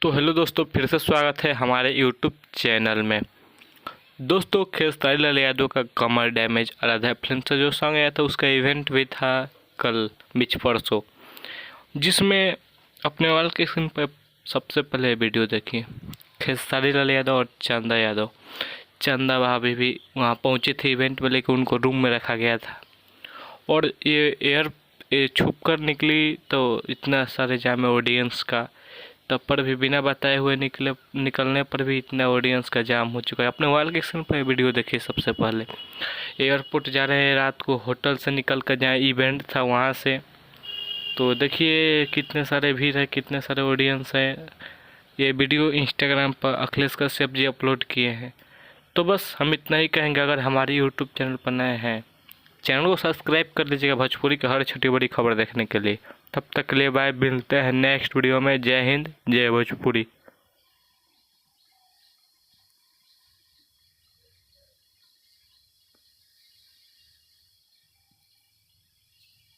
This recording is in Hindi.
तो हेलो दोस्तों, फिर से स्वागत है हमारे यूट्यूब चैनल में। दोस्तों, खेसारी लाल यादव का कमर डैमेज आराध्या फिल्म से जो सॉन्ग आया था उसका इवेंट भी था कल बीच परसों, जिसमें अपने वाल के स्क्रीन पर सबसे पहले वीडियो देखी खेसारी लाल यादव और चंदा यादव। चंदा भाभी भी वहाँ पहुँची थी इवेंट में, लेकिन उनको रूम में रखा गया था और ये छुप कर निकली तो इतना सारे जाम ऑडियंस का, तब पर भी बिना बताए हुए निकलने पर भी इतना ऑडियंस का जाम हो चुका है। अपने वाल के स्क्रीन पर वीडियो देखिए। सबसे पहले एयरपोर्ट जा रहे हैं रात को, होटल से निकल कर जहाँ इवेंट था वहाँ से, तो देखिए कितने सारे भीड़ है, कितने सारे ऑडियंस है। ये वीडियो इंस्टाग्राम पर अखिलेश कश्यप जी अपलोड किए हैं। तो बस हम इतना ही कहेंगे, अगर हमारे यूट्यूब चैनल पर नए हैं चैनल को सब्सक्राइब कर लीजिएगा भोजपुरी की हर छोटी बड़ी खबर देखने के लिए। तब तक के लिए बाय, मिलते हैं नेक्स्ट वीडियो में। जय हिंद, जय भोजपुरी।